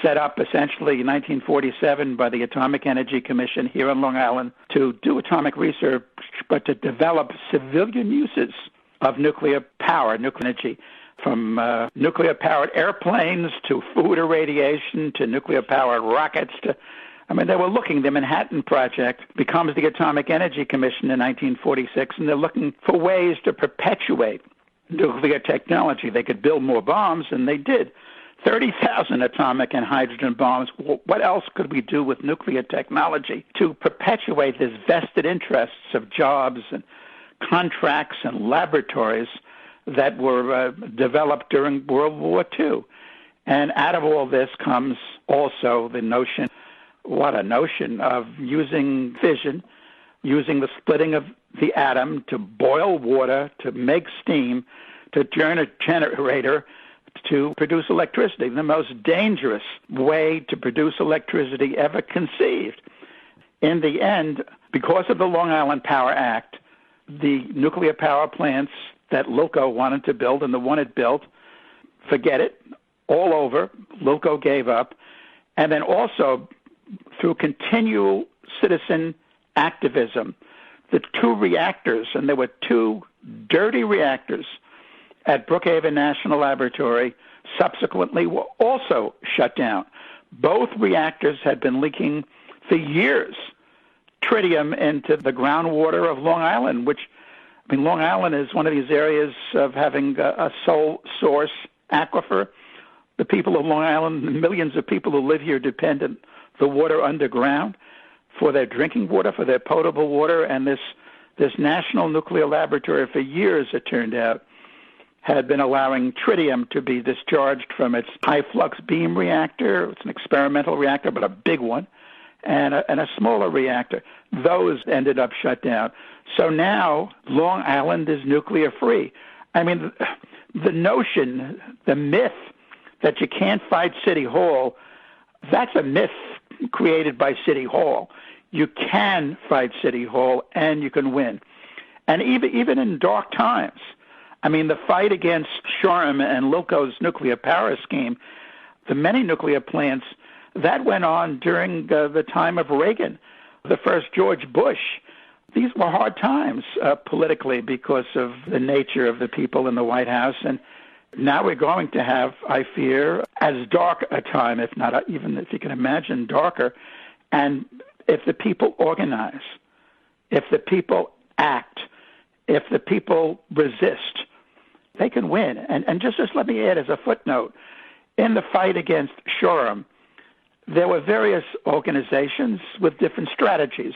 set up essentially in 1947 by the Atomic Energy Commission here on Long Island to do atomic research, but to develop civilian uses of nuclear power, nuclear energy, from nuclear-powered airplanes to food irradiation to nuclear-powered rockets. They were looking, the Manhattan Project becomes the Atomic Energy Commission in 1946, and they're looking for ways to perpetuate nuclear technology. They could build more bombs, and they did. 30,000 atomic and hydrogen bombs. What else could we do with nuclear technology to perpetuate this vested interests of jobs and contracts and laboratories that were developed during World War II? And out of all this comes also the notion, what a notion, of using fission, using the splitting of the atom to boil water, to make steam, to turn a generator, to produce electricity, the most dangerous way to produce electricity ever conceived. In the end, because of the Long Island Power Act, the nuclear power plants that LULCO wanted to build and the one it built, forget it, all over, LULCO gave up. And then also, through continual citizen activism, the two reactors, and there were two dirty reactors at Brookhaven National Laboratory, subsequently were also shut down. Both reactors had been leaking for years tritium into the groundwater of Long Island, which, Long Island is one of these areas of having a sole source aquifer. The people of Long Island, the millions of people who live here, depend on the water underground for their drinking water, for their potable water, and this National Nuclear Laboratory for years, it turned out, had been allowing tritium to be discharged from its high-flux beam reactor. It's an experimental reactor, but a big one, and a smaller reactor. Those ended up shut down. So now Long Island is nuclear-free. The notion, the myth that you can't fight City Hall, that's a myth created by City Hall. You can fight City Hall, and you can win. And even in dark times, the fight against Shoreham and LULCO's nuclear power scheme, the many nuclear plants, that went on during the time of Reagan, the first George Bush. These were hard times politically because of the nature of the people in the White House. And now we're going to have, I fear, as dark a time, if not even, if you can imagine, darker. And if the people organize, if the people act, if the people resist, they can win. And just let me add as a footnote, in the fight against Shoreham, there were various organizations with different strategies.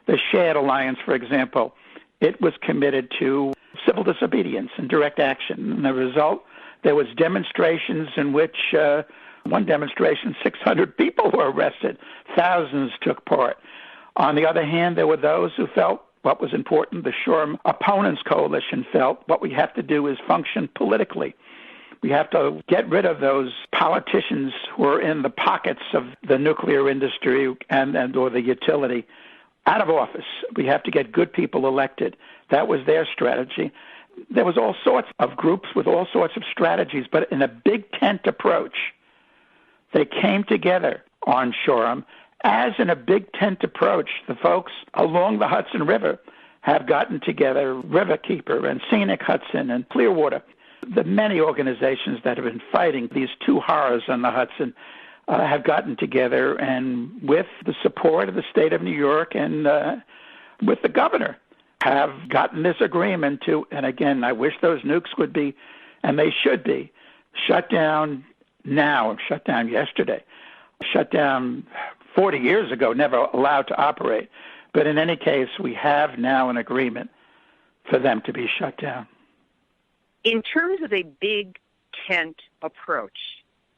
The Shared Alliance, for example, it was committed to civil disobedience and direct action. And the result, there was demonstrations in which, one demonstration, 600 people were arrested. Thousands took part. On the other hand, there were those who felt what was important. The Shoreham Opponents Coalition felt what we have to do is function politically. We have to get rid of those politicians who are in the pockets of the nuclear industry and or the utility out of office. We have to get good people elected. That was their strategy. There was all sorts of groups with all sorts of strategies, but in a big tent approach, they came together on Shoreham. As in a big tent approach, the folks along the Hudson River have gotten together, Riverkeeper and Scenic Hudson and Clearwater. The many organizations that have been fighting these two horrors on the Hudson have gotten together, and with the support of the state of New York and with the governor, have gotten this agreement to, and again, I wish those nukes would be, and they should be, shut down now, shut down yesterday, shut down 40 years ago, never allowed to operate. But in any case, we have now an agreement for them to be shut down. In terms of a big tent approach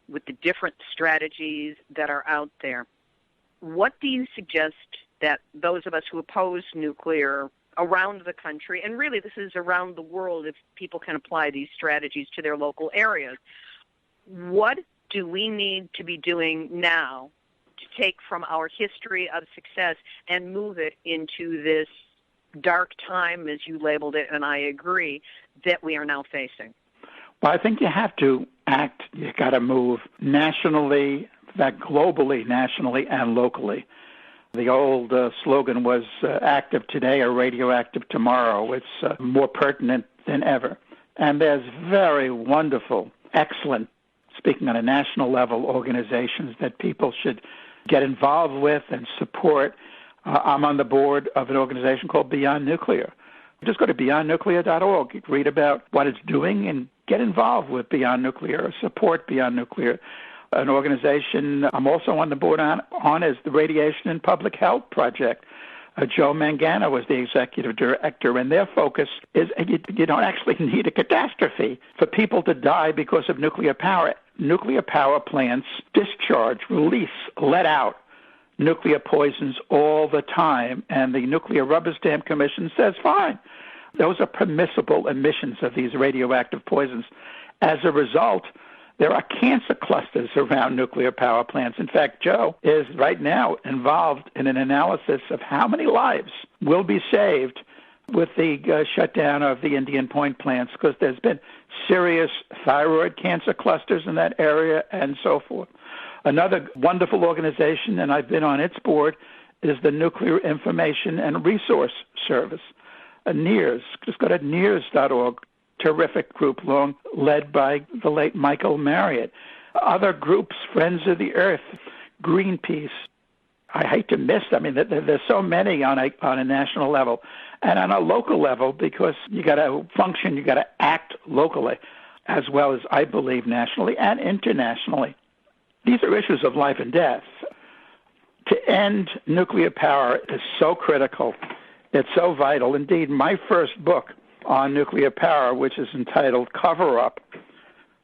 with the different strategies that are out there, what do you suggest that those of us who oppose nuclear around the country, and really this is around the world if people can apply these strategies to their local areas, what do we need to be doing now to take from our history of success and move it into this dark time, as you labeled it, and I agree, that we are now facing? Well, I think you have to act. You got to move nationally, in fact, globally, nationally, and locally. The old slogan was active today or radioactive tomorrow. It's more pertinent than ever. And there's very wonderful, excellent, speaking on a national level, organizations that people should get involved with and support. I'm on the board of an organization called Beyond Nuclear. Just go to beyondnuclear.org, read about what it's doing, and get involved with Beyond Nuclear or support Beyond Nuclear. An organization I'm also on the board on is the Radiation and Public Health Project. Joe Mangano was the executive director, and their focus is you don't actually need a catastrophe for people to die because of nuclear power. Nuclear power plants discharge, release, let out nuclear poisons all the time, and the Nuclear Rubber Stamp Commission says, fine, those are permissible emissions of these radioactive poisons. As a result, there are cancer clusters around nuclear power plants. In fact, Joe is right now involved in an analysis of how many lives will be saved with the shutdown of the Indian Point plants, because there's been serious thyroid cancer clusters in that area and so forth. Another wonderful organization, and I've been on its board, is the Nuclear Information and Resource Service, NIRS. Just go to NIRS.org. Terrific group, long led by the late Michael Marriott. Other groups, Friends of the Earth, Greenpeace. I hate to miss them. I mean, there's so many on a national level. And on a local level, because you got to function, you got to act locally, as well as, I believe, nationally and internationally. These are issues of life and death. To end nuclear power is so critical. It's so vital. Indeed, my first book on nuclear power, which is entitled Cover Up,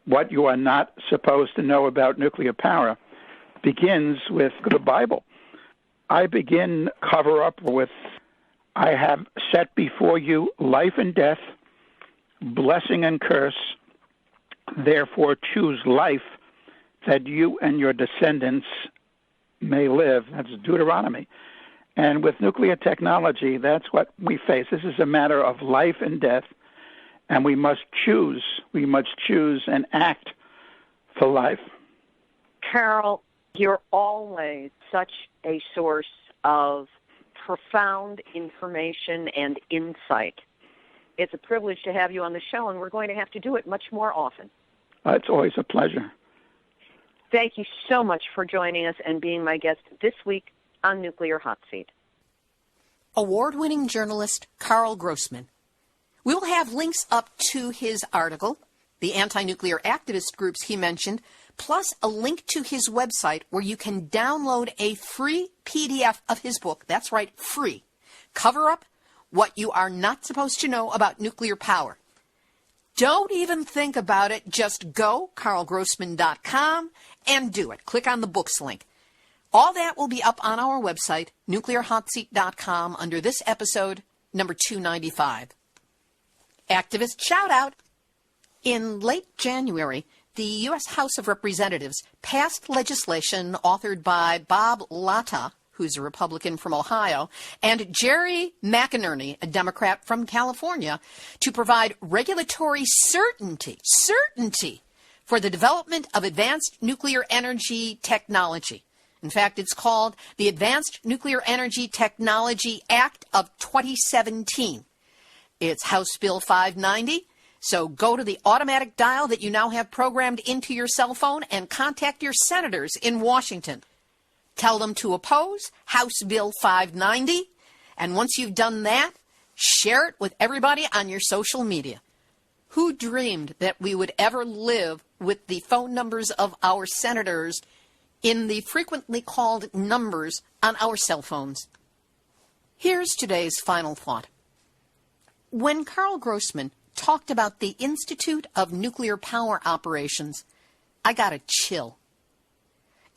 What You Are Not Supposed to Know About Nuclear Power, begins with the Bible. I begin Cover Up with, I have set before you life and death, blessing and curse. Therefore choose life that you and your descendants may live. That's Deuteronomy. And with nuclear technology, that's what we face. This is a matter of life and death, and we must choose. We must choose and act for life. Karl, you're always such a source of profound information and insight. It's a privilege to have you on the show, and we're going to have to do it much more often. It's always a pleasure. Thank you so much for joining us and being my guest this week on Nuclear Hot Seat. Award-winning journalist Karl Grossman. We will have links up to his article, the anti-nuclear activist groups he mentioned, plus a link to his website where you can download a free PDF of his book. That's right, free. Cover Up, What You Are Not Supposed to Know About Nuclear Power. Don't even think about it. Just go, karlgrossman.com, and do it. Click on the books link. All that will be up on our website, nuclearhotseat.com, under this episode, number 295. Activist shout-out. In late January, the U.S. House of Representatives passed legislation authored by Bob Latta, who's a Republican from Ohio, and Jerry McInerney, a Democrat from California, to provide regulatory certainty for the development of advanced nuclear energy technology. In fact, it's called the Advanced Nuclear Energy Technology Act of 2017. It's House Bill 590. So go to the automatic dial that you now have programmed into your cell phone and contact your senators in Washington. Tell them to oppose House Bill 590. And once you've done that, share it with everybody on your social media. Who dreamed that we would ever live with the phone numbers of our senators in the frequently called numbers on our cell phones. Here's today's final thought. When Karl Grossman talked about the Institute of Nuclear Power Operations, I got a chill.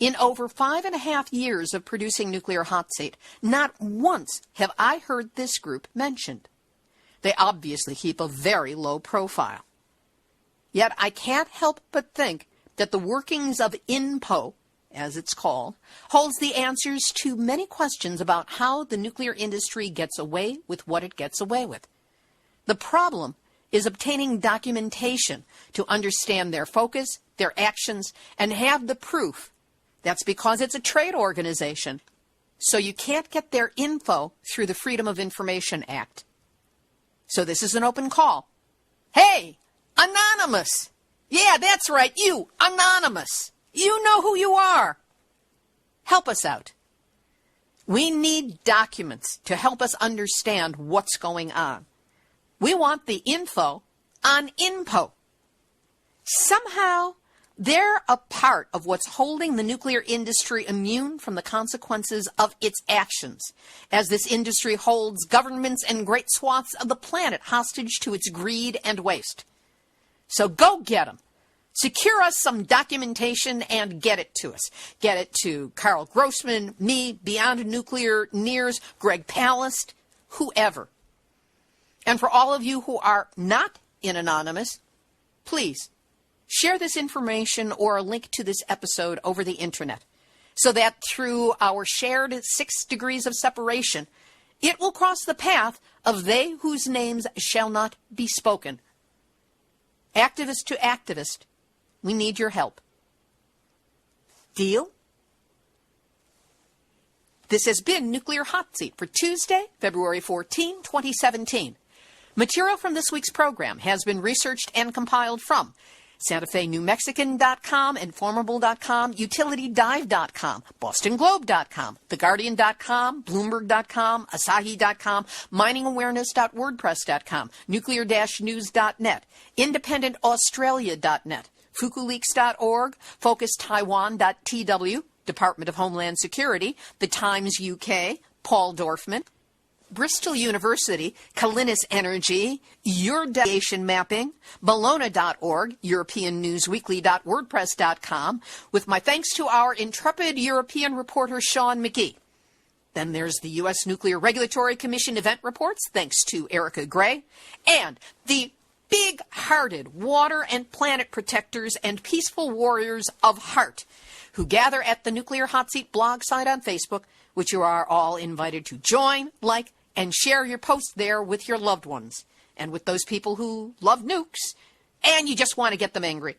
In over 5.5 years of producing Nuclear Hot Seat, not once have I heard this group mentioned. They obviously keep a very low profile. Yet I can't help but think that the workings of INPO, as it's called, holds the answers to many questions about how the nuclear industry gets away with what it gets away with. The problem is obtaining documentation to understand their focus, their actions, and have the proof. That's because it's a trade organization, so you can't get their info through the Freedom of Information Act. So this is an open call. Hey, Anonymous! Yeah, that's right, you, Anonymous! You know who you are! Help us out. We need documents to help us understand what's going on. We want the info on INPO. Somehow, they're a part of what's holding the nuclear industry immune from the consequences of its actions, as this industry holds governments and great swaths of the planet hostage to its greed and waste. So go get them. Secure us some documentation and get it to us. Get it to Karl Grossman, me, Beyond Nuclear, NEARS, Greg Palast, whoever. And for all of you who are not in Anonymous, please share this information or a link to this episode over the internet so that through our shared 6 degrees of separation, it will cross the path of they whose names shall not be spoken. Activist to activist, we need your help. Deal? This has been Nuclear Hot Seat for Tuesday, February 14, 2017. Material from this week's program has been researched and compiled from SantaFeNewMexican.com, Informable.com, UtilityDive.com, BostonGlobe.com, TheGuardian.com, Bloomberg.com, Asahi.com, MiningAwareness.wordpress.com, Nuclear-News.net, IndependentAustralia.net, FukuLeaks.org, FocusTaiwan.tw, Department of Homeland Security, The Times UK, Paul Dorfman, Bristol University, Kalinis Energy, Your Deviation Mapping, Bologna.org, EuropeanNewsWeekly.wordpress.com, with my thanks to our intrepid European reporter Sean McGee. Then there's the U.S. Nuclear Regulatory Commission event reports, thanks to Erica Gray, and the big-hearted water and planet protectors and peaceful warriors of heart who gather at the Nuclear Hot Seat blog site on Facebook, which you are all invited to join, like, and share your posts there with your loved ones and with those people who love nukes and you just want to get them angry.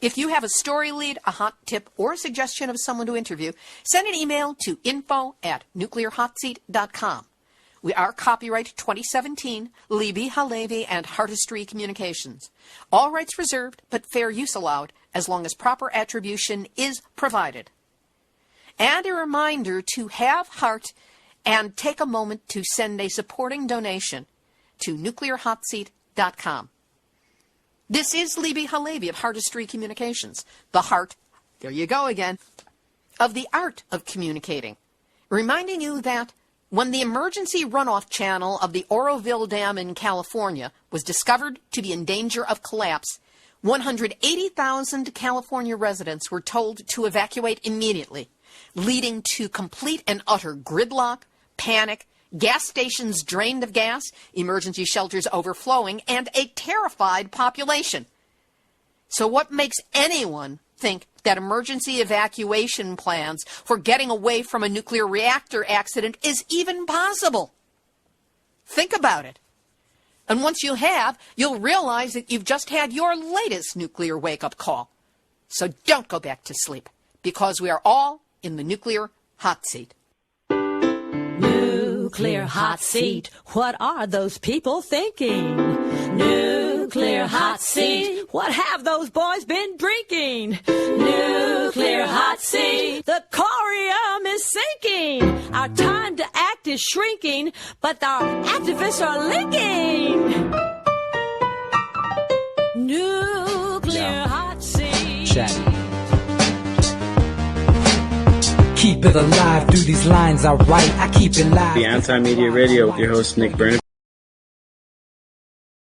If you have a story lead, a hot tip, or a suggestion of someone to interview, send an email to info@nuclearhotseat.com. We are copyright 2017, Libby Halevi and Heartistry Communications. All rights reserved, but fair use allowed, as long as proper attribution is provided. And a reminder to have heart and take a moment to send a supporting donation to nuclearhotseat.com. This is Libby Halevi of Heartistry Communications, the heart, there you go again, of the art of communicating, reminding you that when the emergency runoff channel of the Oroville Dam in California was discovered to be in danger of collapse, 180,000 California residents were told to evacuate immediately, leading to complete and utter gridlock, panic, gas stations drained of gas, emergency shelters overflowing, and a terrified population. So what makes anyone think that emergency evacuation plans for getting away from a nuclear reactor accident is even possible? Think about it. And once you have, you'll realize that you've just had your latest nuclear wake-up call. So don't go back to sleep, because we are all in the nuclear hot seat. Nuclear hot seat. What are those people thinking? Nuclear hot seat. What have those boys been drinking? Nuclear hot seat. The corium is sinking. Our time to act is shrinking, but our activists are linking. Nuclear hot seat. Chatty. keep it alive through these lines I write. I keep it live. The Anti-Media Radio with your host, Nick Burnett.